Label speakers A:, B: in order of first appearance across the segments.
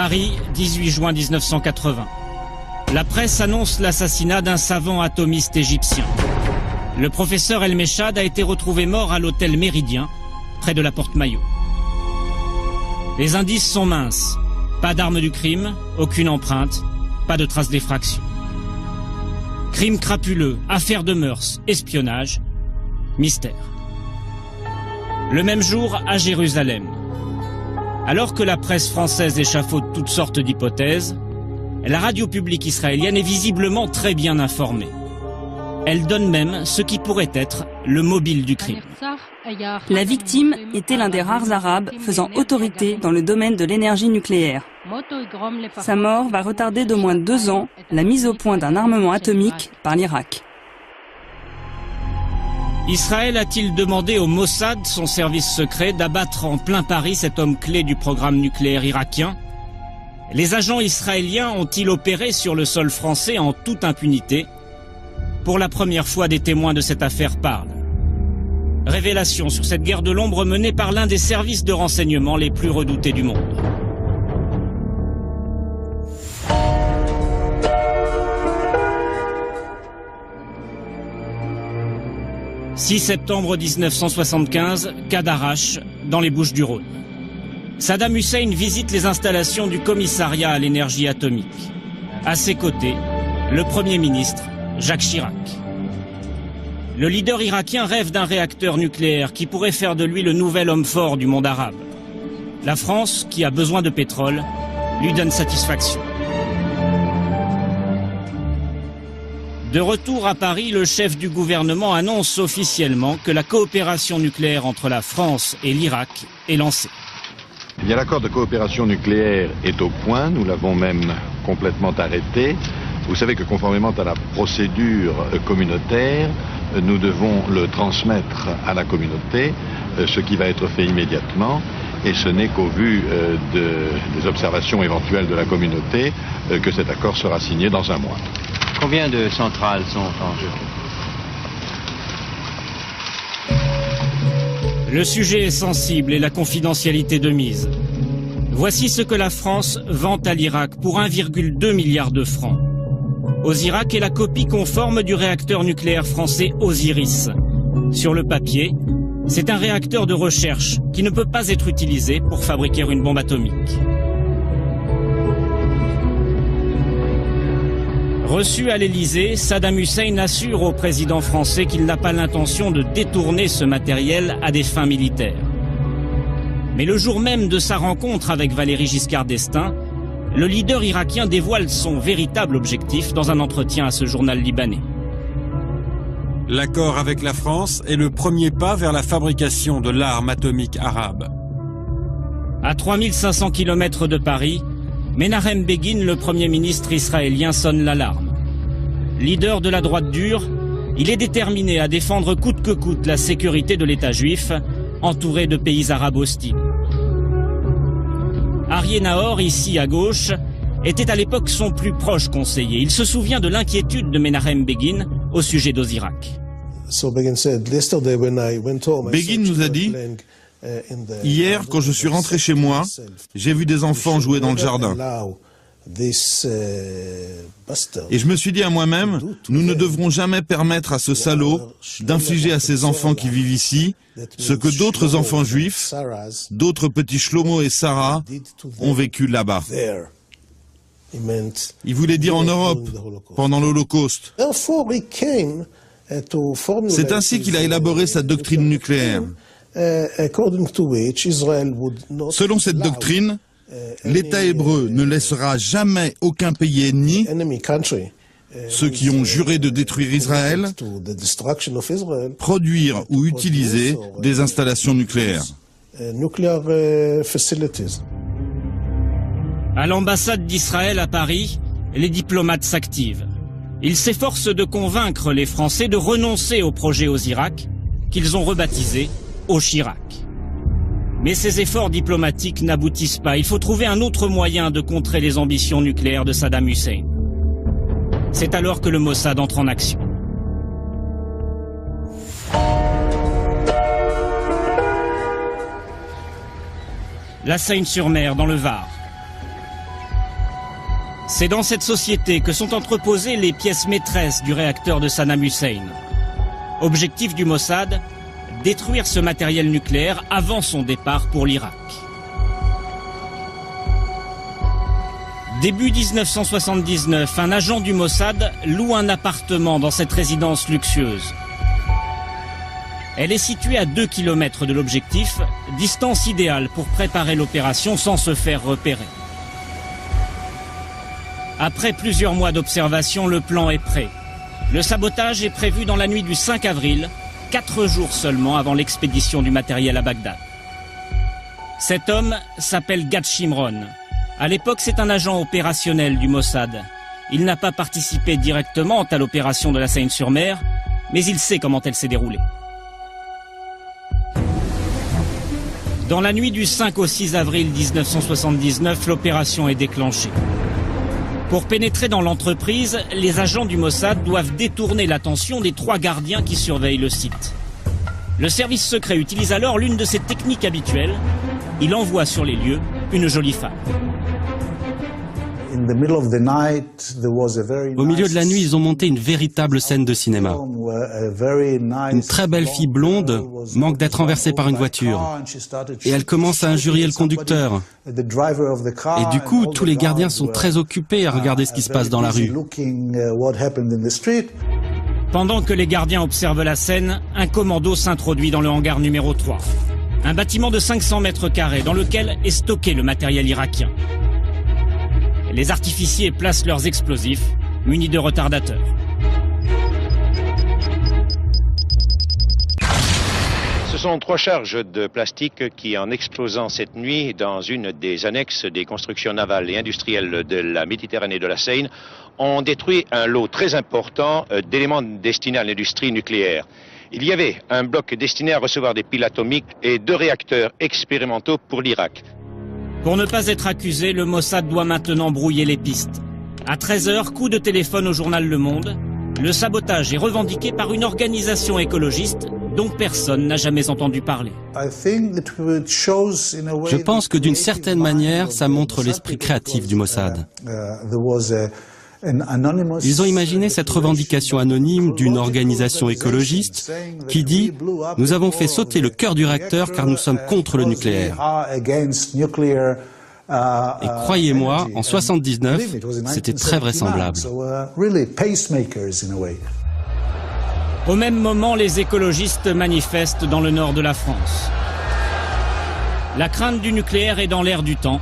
A: Paris, 18 juin 1980. La presse annonce l'assassinat d'un savant atomiste égyptien. Le professeur El Mechad a été retrouvé mort à l'hôtel Méridien, près de la Porte Maillot. Les indices sont minces. Pas d'arme du crime, aucune empreinte, pas de traces d'effraction. Crime crapuleux, affaire de mœurs, espionnage, mystère. Le même jour, à Jérusalem. Alors que la presse française échafaude toutes sortes d'hypothèses, la radio publique israélienne est visiblement très bien informée. Elle donne même ce qui pourrait être le mobile du crime.
B: La victime était l'un des rares Arabes faisant autorité dans le domaine de l'énergie nucléaire. Sa mort va retarder d'au moins 2 ans la mise au point d'un armement atomique par l'Irak.
A: Israël a-t-il demandé au Mossad, son service secret, d'abattre en plein Paris cet homme clé du programme nucléaire irakien? Les agents israéliens ont-ils opéré sur le sol français en toute impunité? Pour la première fois, des témoins de cette affaire parlent. Révélation sur cette guerre de l'ombre menée par l'un des services de renseignement les plus redoutés du monde. « 6 septembre 1975, Cadarache, dans les Bouches-du-Rhône. Saddam Hussein visite les installations du commissariat à l'énergie atomique. À ses côtés, le Premier ministre, Jacques Chirac. Le leader irakien rêve d'un réacteur nucléaire qui pourrait faire de lui le nouvel homme fort du monde arabe. La France, qui a besoin de pétrole, lui donne satisfaction. De retour à Paris, le chef du gouvernement annonce officiellement que la coopération nucléaire entre la France et l'Irak est lancée.
C: Eh bien, l'accord de coopération nucléaire est au point, nous l'avons même complètement arrêté. Vous savez que conformément à la procédure communautaire, nous devons le transmettre à la communauté, ce qui va être fait immédiatement, et ce n'est qu'au vu des observations éventuelles de la communauté que cet accord sera signé dans 1 mois.
D: Combien de centrales sont en jeu?
A: Le sujet est sensible et la confidentialité de mise. Voici ce que la France vend à l'Irak pour 1,2 milliard de francs. Osirak est la copie conforme du réacteur nucléaire français Osiris. Sur le papier, c'est un réacteur de recherche qui ne peut pas être utilisé pour fabriquer une bombe atomique. Reçu à l'Élysée, Saddam Hussein assure au président français qu'il n'a pas l'intention de détourner ce matériel à des fins militaires. Mais le jour même de sa rencontre avec Valéry Giscard d'Estaing, le leader irakien dévoile son véritable objectif dans un entretien à ce journal libanais.
E: L'accord avec la France est le premier pas vers la fabrication de l'arme atomique arabe.
A: À 3500 km de Paris, Menahem Begin, le Premier ministre israélien, sonne l'alarme. Leader de la droite dure, il est déterminé à défendre coûte que coûte la sécurité de l'État juif, entouré de pays arabes hostiles. Arié Nahor, ici à gauche, était à l'époque son plus proche conseiller. Il se souvient de l'inquiétude de Menahem Begin au sujet d'Osirak.
F: Begin nous a dit: hier, quand je suis rentré chez moi, j'ai vu des enfants jouer dans le jardin. Et je me suis dit à moi-même, nous ne devrons jamais permettre à ce salaud d'infliger à ces enfants qui vivent ici ce que d'autres enfants juifs, d'autres petits Shlomo et Sarah, ont vécu là-bas. Il voulait dire en Europe, pendant l'Holocauste. C'est ainsi qu'il a élaboré sa doctrine nucléaire. Selon cette doctrine, l'État hébreu ne laissera jamais aucun pays ennemi, ceux qui ont juré de détruire Israël, produire ou utiliser des installations nucléaires.
A: À l'ambassade d'Israël à Paris, les diplomates s'activent. Ils s'efforcent de convaincre les Français de renoncer au projet Osirak, qu'ils ont rebaptisé Chirac. Mais ces efforts diplomatiques n'aboutissent pas. Il faut trouver un autre moyen de contrer les ambitions nucléaires de Saddam Hussein. C'est alors que le Mossad entre en action. La Seyne-sur-Mer, dans le Var. C'est dans cette société que sont entreposées les pièces maîtresses du réacteur de Saddam Hussein. Objectif du Mossad, détruire ce matériel nucléaire avant son départ pour l'Irak. Début 1979, un agent du Mossad loue un appartement dans cette résidence luxueuse. Elle est située à 2 km de l'objectif, distance idéale pour préparer l'opération sans se faire repérer. Après plusieurs mois d'observation, le plan est prêt. Le sabotage est prévu dans la nuit du 5 avril, 4 jours seulement avant l'expédition du matériel à Bagdad. Cet homme s'appelle Gad Shimron. À l'époque, c'est un agent opérationnel du Mossad. Il n'a pas participé directement à l'opération de la Seine-sur-Mer, mais il sait comment elle s'est déroulée. Dans la nuit du 5 au 6 avril 1979, l'opération est déclenchée. Pour pénétrer dans l'entreprise, les agents du Mossad doivent détourner l'attention des 3 gardiens qui surveillent le site. Le service secret utilise alors l'une de ses techniques habituelles. Il envoie sur les lieux une jolie femme.
G: Au milieu de la nuit, ils ont monté une véritable scène de cinéma. Une très belle fille blonde manque d'être renversée par une voiture. Et elle commence à injurier le conducteur. Et du coup, tous les gardiens sont très occupés à regarder ce qui se passe dans la rue.
A: Pendant que les gardiens observent la scène, un commando s'introduit dans le hangar numéro 3. Un bâtiment de 500 mètres carrés dans lequel est stocké le matériel irakien. Les artificiers placent leurs explosifs, munis de retardateurs.
H: Ce sont 3 charges de plastique qui, en explosant cette nuit dans une des annexes des constructions navales et industrielles de la Méditerranée de la Seine, ont détruit un lot très important d'éléments destinés à l'industrie nucléaire. Il y avait un bloc destiné à recevoir des piles atomiques et 2 réacteurs expérimentaux pour l'Irak.
A: Pour ne pas être accusé, le Mossad doit maintenant brouiller les pistes. À 13h, coup de téléphone au journal Le Monde. Le sabotage est revendiqué par une organisation écologiste dont personne n'a jamais entendu parler.
G: Je pense que d'une certaine manière, ça montre l'esprit créatif du Mossad. Ils ont imaginé cette revendication anonyme d'une organisation écologiste qui dit « Nous avons fait sauter le cœur du réacteur car nous sommes contre le nucléaire ». Et croyez-moi, en 79, c'était très vraisemblable.
A: Au même moment, les écologistes manifestent dans le nord de la France. La crainte du nucléaire est dans l'air du temps.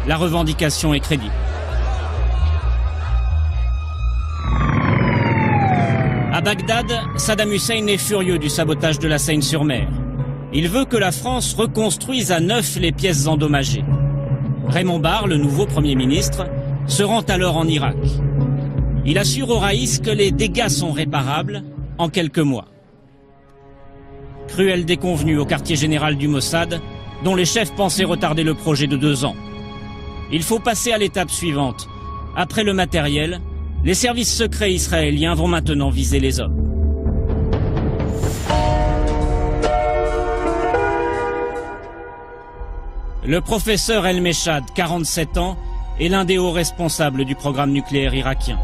A: La revendication est crédible. À Bagdad, Saddam Hussein est furieux du sabotage de la Seine-sur-Mer. Il veut que la France reconstruise à neuf les pièces endommagées. Raymond Barre, le nouveau Premier ministre, se rend alors en Irak. Il assure au Raïs que les dégâts sont réparables en quelques mois. Cruelle déconvenue au quartier général du Mossad, dont les chefs pensaient retarder le projet de 2 ans. Il faut passer à l'étape suivante. Après le matériel, les services secrets israéliens vont maintenant viser les hommes. Le professeur El Meshad, 47 ans, est l'un des hauts responsables du programme nucléaire irakien.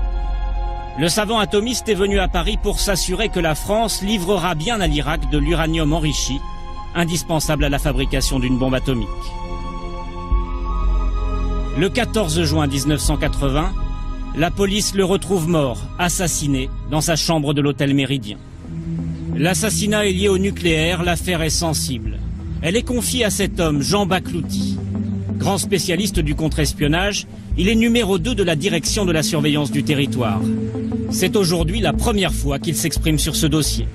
A: Le savant atomiste est venu à Paris pour s'assurer que la France livrera bien à l'Irak de l'uranium enrichi, indispensable à la fabrication d'une bombe atomique. Le 14 juin 1980, la police le retrouve mort, assassiné, dans sa chambre de l'hôtel Méridien. L'assassinat est lié au nucléaire, l'affaire est sensible. Elle est confiée à cet homme, Jean Baklouti. Grand spécialiste du contre-espionnage, il est numéro 2 de la direction de la surveillance du territoire. C'est aujourd'hui la première fois qu'il s'exprime sur ce dossier.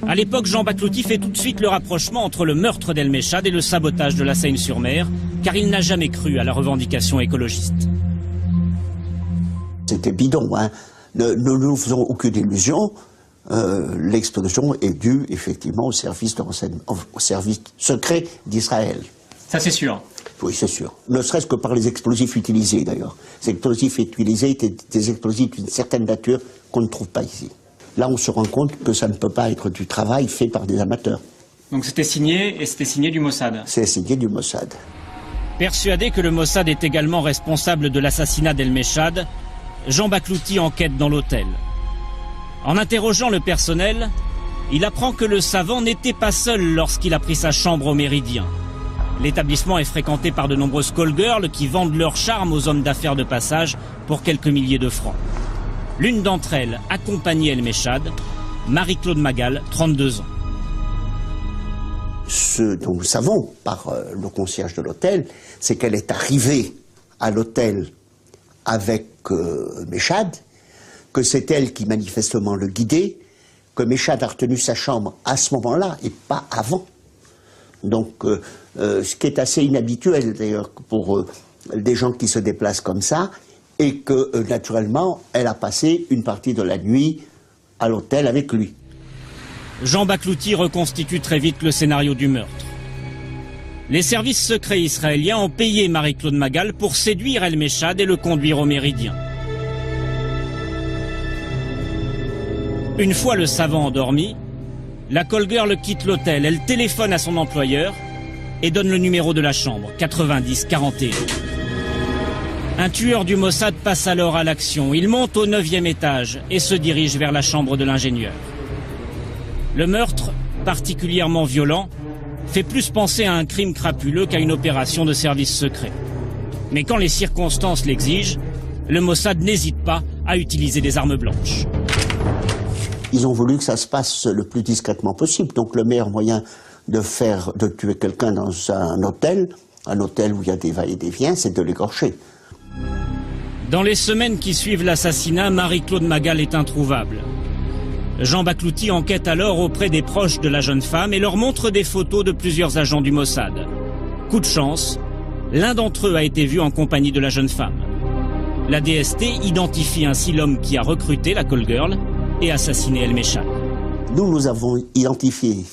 A: À l'époque, Jean Baklouti fait tout de suite le rapprochement entre le meurtre d'El Meshad et le sabotage de la Seine-sur-Mer, car il n'a jamais cru à la revendication écologiste.
I: C'était bidon, hein. Ne nous faisons aucune illusion. L'explosion est due effectivement au service secret d'Israël.
A: Ça c'est sûr.
I: Oui, c'est sûr. Ne serait-ce que par les explosifs utilisés d'ailleurs. Les explosifs utilisés étaient des explosifs d'une certaine nature qu'on ne trouve pas ici. Là, on se rend compte que ça ne peut pas être du travail fait par des amateurs.
A: Donc c'était signé, et c'était signé du Mossad.
I: C'est signé du Mossad.
A: Persuadé que le Mossad est également responsable de l'assassinat d'El-Meshad, Jean Baklouti enquête dans l'hôtel. En interrogeant le personnel, il apprend que le savant n'était pas seul lorsqu'il a pris sa chambre au Méridien. L'établissement est fréquenté par de nombreuses call girls qui vendent leur charme aux hommes d'affaires de passage pour quelques milliers de francs. L'une d'entre elles accompagnait El-Meshad, Marie-Claude Magal, 32 ans.
I: Ce dont nous savons par le concierge de l'hôtel, c'est qu'elle est arrivée à l'hôtel avec Meshad, que c'est elle qui manifestement le guidait, que Meshad a retenu sa chambre à ce moment-là et pas avant. Donc, ce qui est assez inhabituel d'ailleurs pour des gens qui se déplacent comme ça, et que naturellement, elle a passé une partie de la nuit à l'hôtel avec lui.
A: Jean Baklouti reconstitue très vite le scénario du meurtre. Les services secrets israéliens ont payé Marie-Claude Magal pour séduire El-Meshad et le conduire au Méridien. Une fois le savant endormi, la call girl quitte l'hôtel, elle téléphone à son employeur et donne le numéro de la chambre, 90-41. Un tueur du Mossad passe alors à l'action. Il monte au 9e étage et se dirige vers la chambre de l'ingénieur. Le meurtre, particulièrement violent, fait plus penser à un crime crapuleux qu'à une opération de service secret. Mais quand les circonstances l'exigent, le Mossad n'hésite pas à utiliser des armes blanches.
I: Ils ont voulu que ça se passe le plus discrètement possible. Donc le meilleur moyen de tuer quelqu'un dans un hôtel où il y a des va-et-vient, c'est de l'égorger.
A: Dans les semaines qui suivent l'assassinat, Marie-Claude Magal est introuvable. Jean Baklouti enquête alors auprès des proches de la jeune femme et leur montre des photos de plusieurs agents du Mossad. Coup de chance, l'un d'entre eux a été vu en compagnie de la jeune femme. La DST identifie ainsi l'homme qui a recruté la call girl et assassiné El-Meshad.
I: Nous avons identifié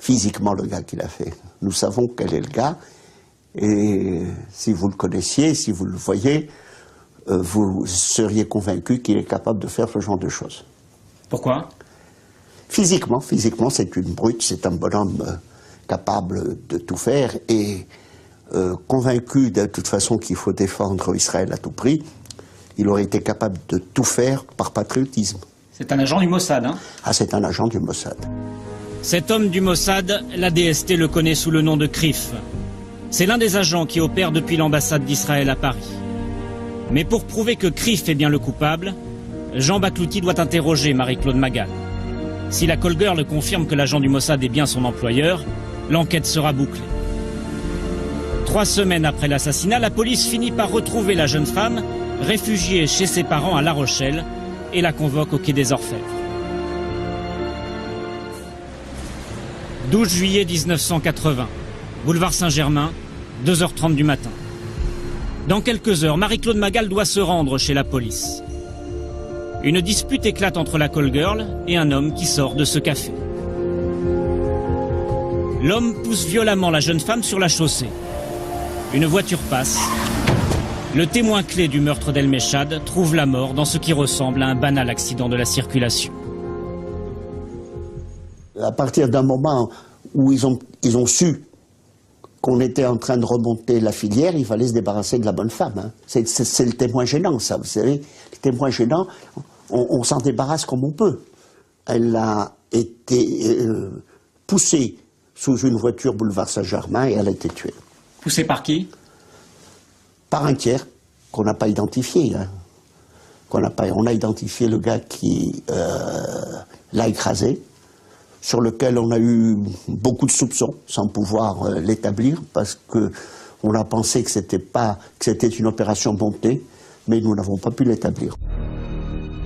I: physiquement le gars qui l'a fait. Nous savons quel est le gars. Et si vous le connaissiez, si vous le voyez, vous seriez convaincu qu'il est capable de faire ce genre de choses.
A: Pourquoi ?
I: Physiquement, c'est une brute, c'est un bonhomme capable de tout faire et convaincu de toute façon qu'il faut défendre Israël à tout prix, il aurait été capable de tout faire par patriotisme.
A: C'est un agent du Mossad, hein ?
I: Ah, c'est un agent du Mossad.
A: Cet homme du Mossad, la DST le connaît sous le nom de Krif. C'est l'un des agents qui opère depuis l'ambassade d'Israël à Paris. Mais pour prouver que Krif est bien le coupable, Jean Baklouti doit interroger Marie-Claude Magal. Si la call girl confirme que l'agent du Mossad est bien son employeur, l'enquête sera bouclée. 3 semaines après l'assassinat, la police finit par retrouver la jeune femme, réfugiée chez ses parents à La Rochelle, et la convoque au quai des Orfèvres. 12 juillet 1980, boulevard Saint-Germain, 2h30 du matin. Dans quelques heures, Marie-Claude Magal doit se rendre chez la police. Une dispute éclate entre la call girl et un homme qui sort de ce café. L'homme pousse violemment la jeune femme sur la chaussée. Une voiture passe. Le témoin clé du meurtre d'El-Meshad trouve la mort dans ce qui ressemble à un banal accident de la circulation.
I: À partir d'un moment où ils ont su qu'on était en train de remonter la filière, il fallait se débarrasser de la bonne femme. Hein. C'est le témoin gênant, ça, vous savez. Le témoin gênant, on s'en débarrasse comme on peut. Elle a été poussée sous une voiture boulevard Saint-Germain et elle a été tuée.
A: Poussée par qui ?
I: Par un tiers qu'on n'a pas identifié. Hein. On a identifié le gars qui l'a écrasé, sur lequel on a eu beaucoup de soupçons, sans pouvoir l'établir, parce qu'on a pensé que c'était une opération montée, mais nous n'avons pas pu l'établir.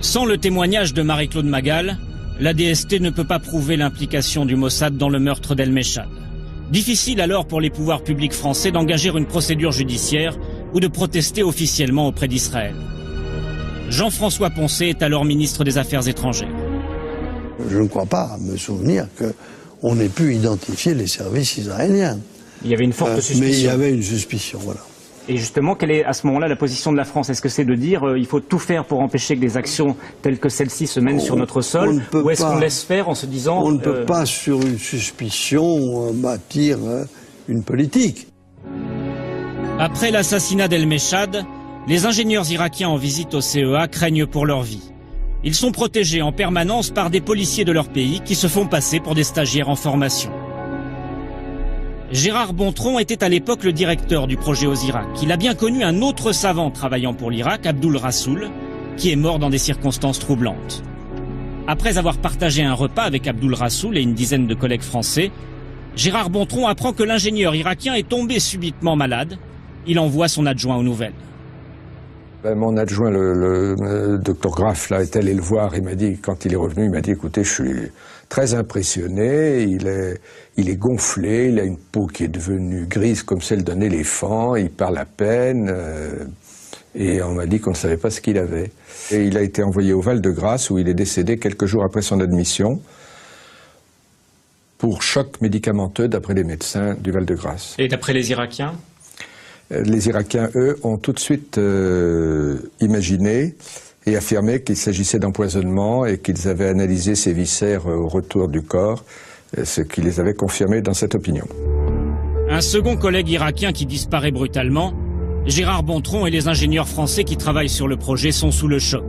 A: Sans le témoignage de Marie-Claude Magal, la DST ne peut pas prouver l'implication du Mossad dans le meurtre d'El-Meshad. Difficile alors pour les pouvoirs publics français d'engager une procédure judiciaire ou de protester officiellement auprès d'Israël. Jean-François Poncet est alors ministre des Affaires étrangères.
J: Je ne crois pas me souvenir qu'on ait pu identifier les services israéliens.
A: Il y avait une forte suspicion.
J: Mais il y avait une suspicion, voilà.
K: Et justement, quelle est à ce moment-là la position de la France? Est-ce que c'est de dire il faut tout faire pour empêcher que des actions telles que celle-ci se mènent sur notre sol? Ou est-ce qu'on laisse faire en se disant...
J: On ne peut pas, sur une suspicion, bâtir une politique.
A: Après l'assassinat d'El-Meshad, les ingénieurs irakiens en visite au CEA craignent pour leur vie. Ils sont protégés en permanence par des policiers de leur pays qui se font passer pour des stagiaires en formation. Gérard Bontron était à l'époque le directeur du projet aux Irak. Il a bien connu un autre savant travaillant pour l'Irak, Abdul Rassoul, qui est mort dans des circonstances troublantes. Après avoir partagé un repas avec Abdul Rassoul et une dizaine de collègues français, Gérard Bontron apprend que l'ingénieur irakien est tombé subitement malade. Il envoie son adjoint aux nouvelles.
L: Mon adjoint, le docteur Graff, là, est allé le voir. Il m'a dit, quand il est revenu, il m'a dit, écoutez, je suis très impressionné. Il est gonflé, il a une peau qui est devenue grise comme celle d'un éléphant. Il parle à peine. Et on m'a dit qu'on ne savait pas ce qu'il avait. Et il a été envoyé au Val-de-Grâce, où il est décédé quelques jours après son admission, pour choc médicamenteux, d'après les médecins du Val-de-Grâce.
K: Et d'après les Irakiens ?
L: Les Irakiens, eux, ont tout de suite imaginé et affirmé qu'il s'agissait d'empoisonnement et qu'ils avaient analysé ses viscères au retour du corps, ce qui les avait confirmés dans cette opinion.
A: Un second collègue irakien qui disparaît brutalement, Gérard Bontron et les ingénieurs français qui travaillent sur le projet sont sous le choc.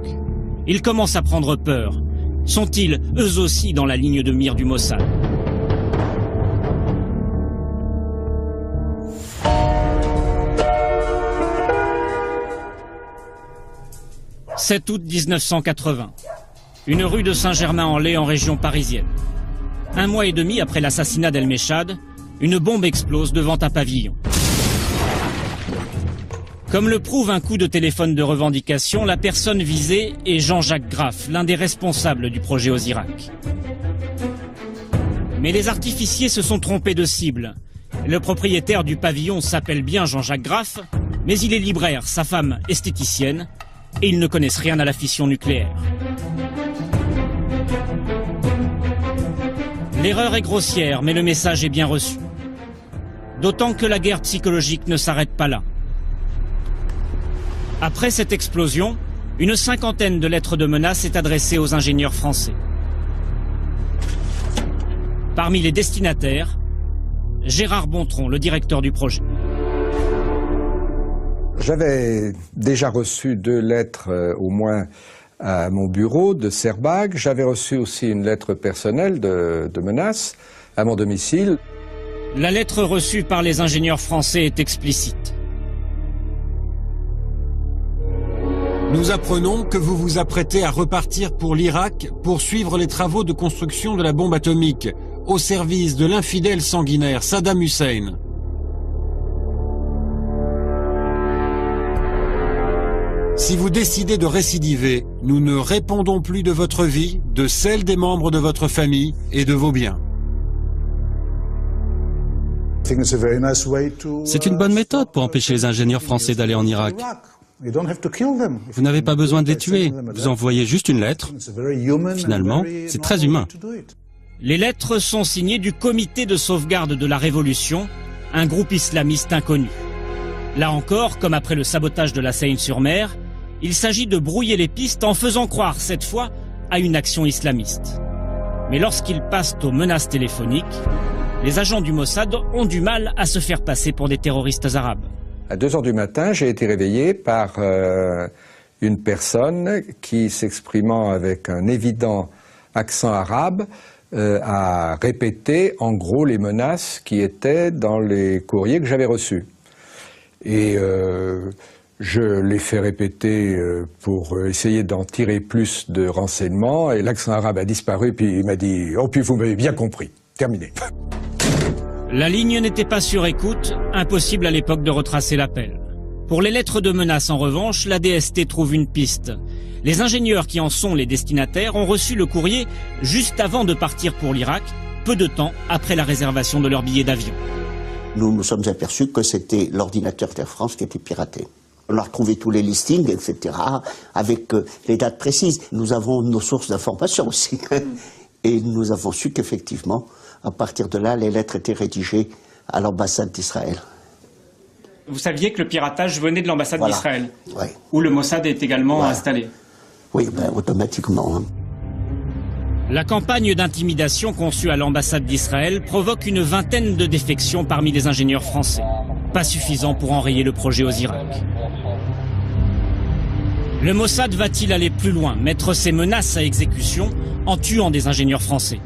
A: Ils commencent à prendre peur. Sont-ils, eux aussi, dans la ligne de mire du Mossad ? 7 août 1980. Une rue de Saint-Germain-en-Laye en région parisienne. 1 mois et demi après l'assassinat d'El-Meshad, une bombe explose devant un pavillon. Comme le prouve un coup de téléphone de revendication, la personne visée est Jean-Jacques Graff, l'un des responsables du projet aux Irak. Mais les artificiers se sont trompés de cible. Le propriétaire du pavillon s'appelle bien Jean-Jacques Graff, mais il est libraire, sa femme esthéticienne, et ils ne connaissent rien à la fission nucléaire. L'erreur est grossière, mais le message est bien reçu. D'autant que la guerre psychologique ne s'arrête pas là. Après cette explosion, une cinquantaine de lettres de menaces est adressée aux ingénieurs français. Parmi les destinataires, Gérard Bontron, le directeur du projet.
L: J'avais déjà reçu 2 lettres au moins à mon bureau de Serbag. J'avais reçu aussi une lettre personnelle de menace à mon domicile.
A: La lettre reçue par les ingénieurs français est explicite.
E: Nous apprenons que vous vous apprêtez à repartir pour l'Irak pour suivre les travaux de construction de la bombe atomique au service de l'infidèle sanguinaire Saddam Hussein. Si vous décidez de récidiver, nous ne répondons plus de votre vie, de celle des membres de votre famille et de vos biens.
G: C'est une bonne méthode pour empêcher les ingénieurs français d'aller en Irak. Vous n'avez pas besoin de les tuer, vous envoyez juste une lettre. Finalement, c'est très humain.
A: Les lettres sont signées du Comité de sauvegarde de la Révolution, un groupe islamiste inconnu. Là encore, comme après le sabotage de la Seine-sur-Mer, il s'agit de brouiller les pistes en faisant croire, cette fois, à une action islamiste. Mais lorsqu'ils passent aux menaces téléphoniques, les agents du Mossad ont du mal à se faire passer pour des terroristes arabes.
L: À 2 heures du matin, j'ai été réveillé par une personne qui, s'exprimant avec un évident accent arabe, a répété en gros les menaces qui étaient dans les courriers que j'avais reçus. Et je l'ai fait répéter pour essayer d'en tirer plus de renseignements, et l'accent arabe a disparu, puis il m'a dit « Oh, puis vous m'avez bien compris, terminé ».
A: La ligne n'était pas sur écoute, impossible à l'époque de retracer l'appel. Pour les lettres de menace, en revanche, la DST trouve une piste. Les ingénieurs qui en sont les destinataires ont reçu le courrier juste avant de partir pour l'Irak, peu de temps après la réservation de leur billet d'avion.
I: Nous nous sommes aperçus que c'était l'ordinateur d'Air France qui était piraté. On a retrouvé tous les listings, etc., avec les dates précises. Nous avons nos sources d'information aussi. Et nous avons su qu'effectivement, à partir de là, les lettres étaient rédigées à l'ambassade d'Israël.
K: Vous saviez que le piratage venait de l'ambassade d'Israël,
I: oui.
K: Où le Mossad est également installé.
I: Oui, automatiquement. Hein.
A: La campagne d'intimidation conçue à l'ambassade d'Israël provoque une vingtaine de défections parmi les ingénieurs français. pas suffisant pour enrayer le projet aux Irak. Le Mossad va-t-il aller plus loin, mettre ses menaces à exécution en tuant des ingénieurs français?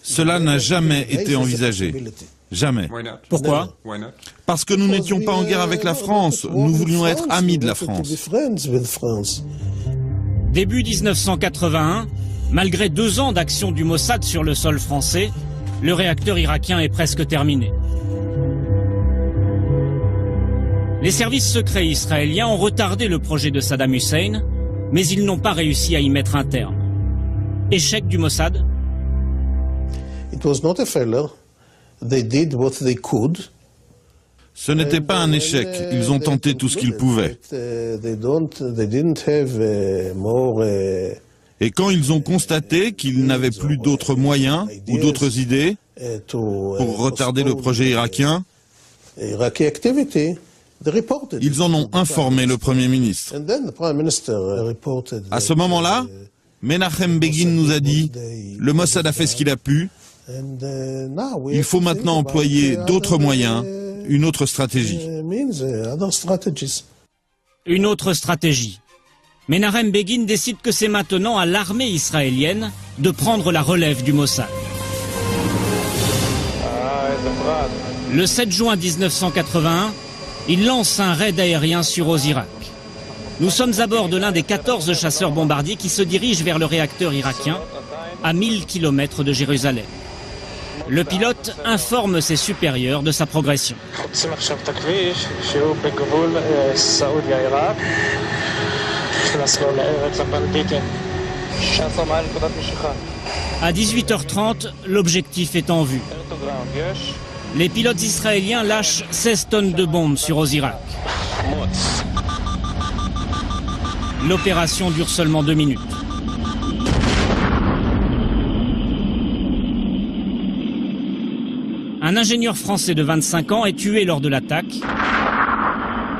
F: Cela n'a jamais été envisagé. Jamais.
A: Pourquoi?
F: Parce que nous n'étions pas en guerre avec la France, nous voulions être amis de la France.
A: Début 1981, malgré 2 ans d'action du Mossad sur le sol français, le réacteur irakien est presque terminé. Les services secrets israéliens ont retardé le projet de Saddam Hussein, mais ils n'ont pas réussi à y mettre un terme. Échec du Mossad?
F: Ce n'était pas un échec, ils ont tenté tout ce qu'ils pouvaient. Et quand ils ont constaté qu'ils n'avaient plus d'autres moyens ou d'autres idées pour retarder le projet irakien, ils en ont informé le Premier ministre. À ce moment-là, Menachem Begin nous a dit « Le Mossad a fait ce qu'il a pu, il faut maintenant employer d'autres moyens, une autre stratégie. »
A: Une autre stratégie. Menachem Begin décide que c'est maintenant à l'armée israélienne de prendre la relève du Mossad. Le 7 juin 1981, il lance un raid aérien sur Osirak. Nous sommes à bord de l'un des 14 chasseurs bombardiers qui se dirigent vers le réacteur irakien, à 1000 km de Jérusalem. Le pilote informe ses supérieurs de sa progression. À 18h30, l'objectif est en vue. Les pilotes israéliens lâchent 16 tonnes de bombes sur Osirak. L'opération dure seulement 2 minutes. Un ingénieur français de 25 ans est tué lors de l'attaque.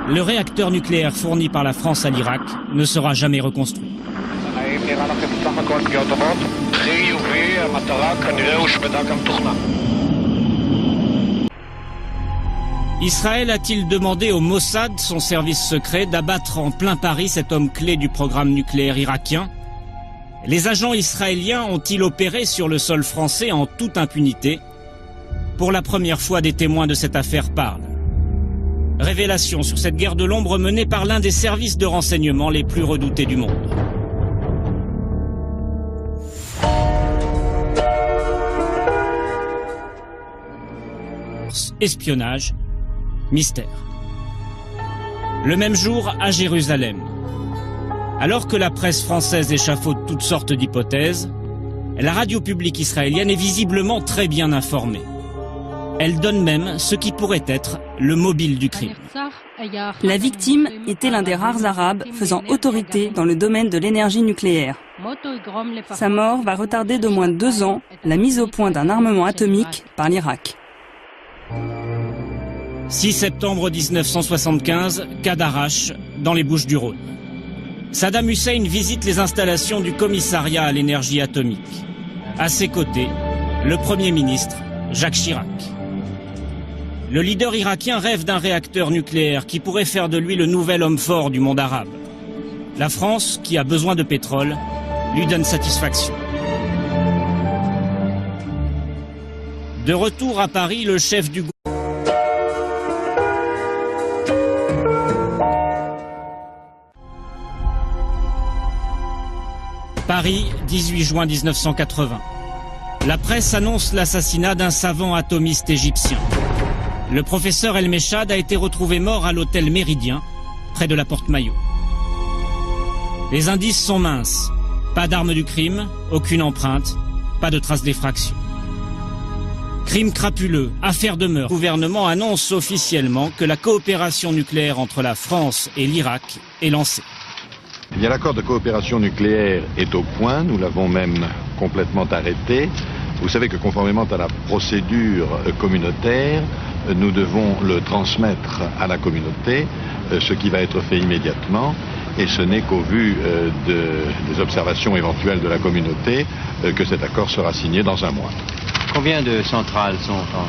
A: Le réacteur nucléaire fourni par la France à l'Irak ne sera jamais reconstruit. Israël a-t-il demandé au Mossad, son service secret, d'abattre en plein Paris cet homme clé du programme nucléaire irakien? Les agents israéliens ont-ils opéré sur le sol français en toute impunité? Pour la première fois, des témoins de cette affaire parlent. Révélation sur cette guerre de l'ombre menée par l'un des services de renseignement les plus redoutés du monde. Espionnage, mystère. Le même jour, à Jérusalem, alors que la presse française échafaude toutes sortes d'hypothèses, la radio publique israélienne est visiblement très bien informée. Elle donne même ce qui pourrait être le mobile du crime.
B: La victime était l'un des rares Arabes faisant autorité dans le domaine de l'énergie nucléaire. Sa mort va retarder d'au moins 2 ans la mise au point d'un armement atomique par l'Irak.
A: 6 septembre 1975, cas d'Arrache, dans les Bouches-du-Rhône. Saddam Hussein visite les installations du commissariat à l'énergie atomique. À ses côtés, le Premier ministre, Jacques Chirac. Le leader irakien rêve d'un réacteur nucléaire qui pourrait faire de lui le nouvel homme fort du monde arabe. La France, qui a besoin de pétrole, lui donne satisfaction. De retour à Paris, le chef du Paris, 18 juin 1980. La presse annonce l'assassinat d'un savant atomiste égyptien. Le professeur El Mechad a été retrouvé mort à l'hôtel Méridien, près de la Porte Maillot. Les indices sont minces. Pas d'arme du crime, aucune empreinte, pas de traces d'effraction. Crime crapuleux, affaire de meurtre. Le gouvernement annonce officiellement que la coopération nucléaire entre la France et l'Irak est lancée.
C: Eh bien, l'accord de coopération nucléaire est au point, nous l'avons même complètement arrêté. Vous savez que conformément à la procédure communautaire, nous devons le transmettre à la communauté, ce qui va être fait immédiatement, et ce n'est qu'au vu des observations éventuelles de la communauté que cet accord sera signé dans un mois.
D: Combien de centrales sont en